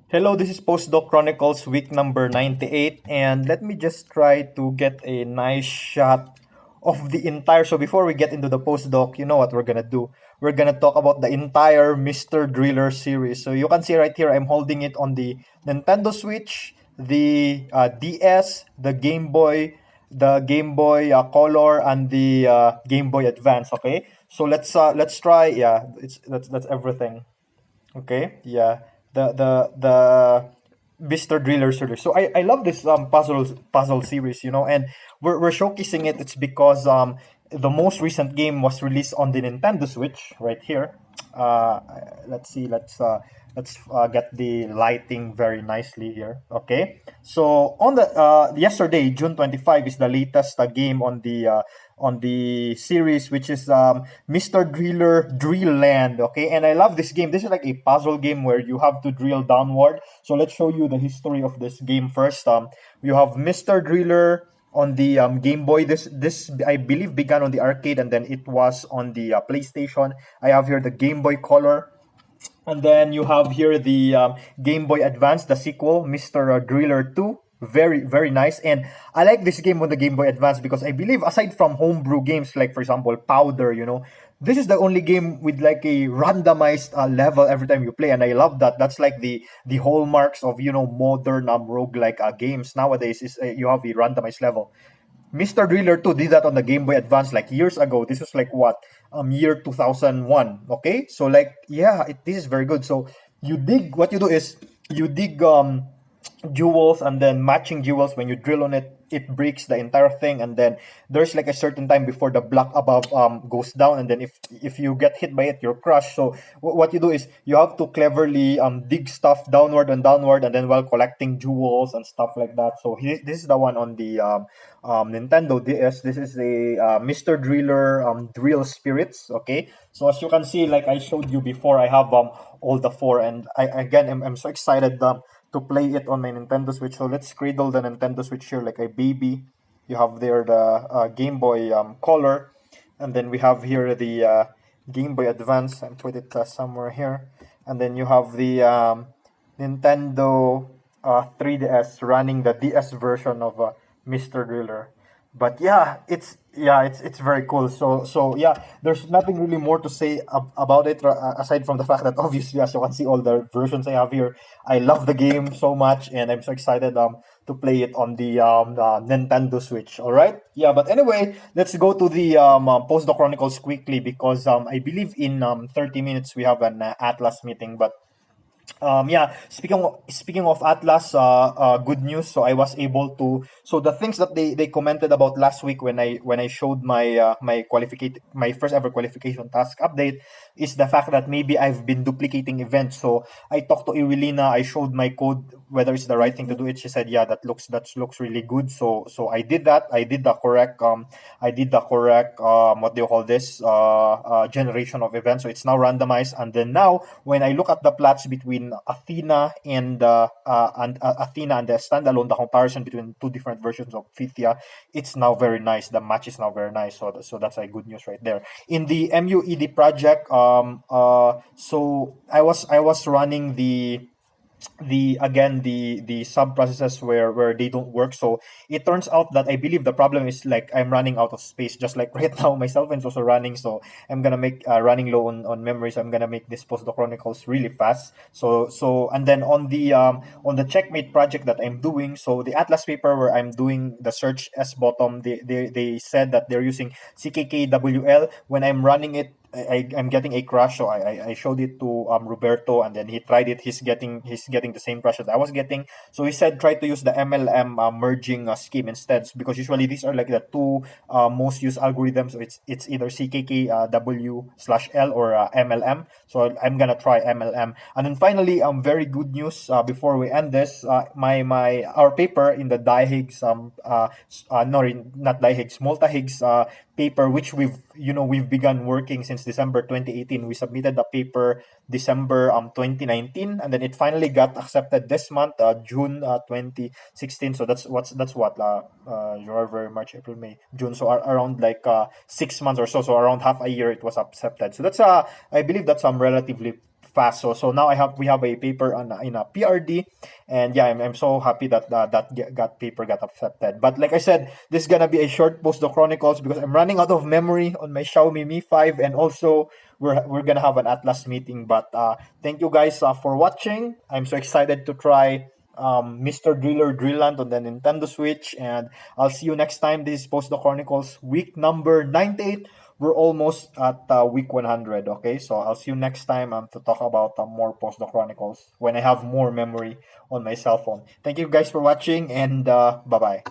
Hello, this is Postdoc Chronicles week number 98, and let me just try to get a nice shot of the entire. So before we get into the Postdoc, you know what we're gonna do? We're gonna talk about the entire Mr. Driller series. So you can see right here, I'm holding it on the Nintendo Switch, the DS, the Game Boy Color, and the Game Boy Advance. Okay, so let's try. Yeah, that's everything. Okay, yeah. The Mr. Driller series. So I love this puzzle series, and we're showcasing it. It's because the most recent game was released on the Nintendo Switch right here. Uh let's see, let's get the lighting very nicely here. Okay. So on the yesterday, June 25 is the latest game on the series, which is Mr. Driller Drill Land. Okay, and I love this game. This is like a puzzle game where you have to drill downward. So let's show you the history of this game first. You have Mr. Driller on the Game Boy. This I believe began on the arcade, and then it was on the PlayStation. I have here the Game Boy Color. And then you have here the Game Boy Advance, the sequel, Mr. Driller 2. Very, very nice. And I like this game on the Game Boy Advance because I believe, aside from homebrew games like, for example, Powder, this is the only game with like a randomized level every time you play. And I love that. That's like the hallmarks of, modern roguelike games nowadays is you have a randomized level. Mr. Driller 2 did that on the Game Boy Advance like years ago. This was like what? Year 2001. Okay? So like yeah, this is very good. So what you do is you dig jewels, and then matching jewels, when you drill on it, it breaks the entire thing, and then there's like a certain time before the block above goes down, and then if you get hit by it, you're crushed. So what you do is you have to cleverly dig stuff downward and downward, and then while collecting jewels and stuff like that. So this is the one on the Nintendo DS. This is a Mr. Driller Drill Spirits. Okay, so as you can see, like I showed you before, I have all the four, and I'm so excited to play it on my Nintendo Switch. So let's cradle the Nintendo Switch here like a baby. You have there the Game Boy Color, and then we have here the Game Boy Advance, and put it somewhere here. And then you have the Nintendo 3DS running the DS version of Mr. Driller. But it's very cool. So yeah, there's nothing really more to say about it aside from the fact that obviously, as you can see, all the versions I have here, I love the game so much, and I'm so excited to play it on the Nintendo Switch. All right, yeah. But anyway, let's go to the Postdoc Chronicles quickly, because I believe in 30 minutes we have an Atlas meeting. But yeah, speaking of Atlas, good news. So I was able to. So the things that they commented about last week when I showed my first ever qualification task update is the fact that maybe I've been duplicating events. So I talked to Iwilina. I showed my code whether it's the right thing to do it. She said, yeah, that looks really good. So I did that. I did the correct what do you call this generation of events. So it's now randomized, and then now when I look at the plots between Athena and Athena and the standalone, the comparison between two different versions of Pythia, it's now very nice. The match is now very nice. So that's a good news right there. In the MUED project, so I was running the sub processes where they don't work. So it turns out that I believe the problem is like I'm running out of space, just like right now my cell phone's also running. So I'm gonna make running low on memory, so I'm gonna make this Postdoc Chronicles really fast. So and then on the checkmate project that I'm doing, so the Atlas paper where I'm doing the search S bottom, they said that they're using CKKWL. When I'm running it, I'm getting a crash. So I showed it to Roberto, and then he tried it. He's getting the same crash that I was getting. So he said try to use the MLM merging scheme instead, because usually these are like the two most used algorithms. So it's either CKKW/L or MLM. So I'm gonna try MLM. And then finally, very good news before we end this. My our paper in the DiHiggs no, not DiHiggs, Multi-Higgs paper, which we've begun working since December 2018. We submitted the paper December 2019, and then it finally got accepted this month, June 2016. So that's what January, March, April, May, June. So around like 6 months or so. So around half a year it was accepted. So that's I believe that's relatively fast. So now we have a paper on in a PRD, and yeah, I'm so happy that got paper got accepted. But like I said, this is gonna be a short Postdoc Chronicles because I'm running out of memory on my Xiaomi Mi 5, and also we're gonna have an Atlas meeting. But thank you guys for watching. I'm so excited to try Mr. Driller Drillland on the Nintendo Switch, and I'll see you next time. This is Postdoc Chronicles week number 98. We're almost at week 100. Okay, so I'll see you next time to talk about more Postdoc Chronicles when I have more memory on my cell phone. Thank you guys for watching, and bye bye.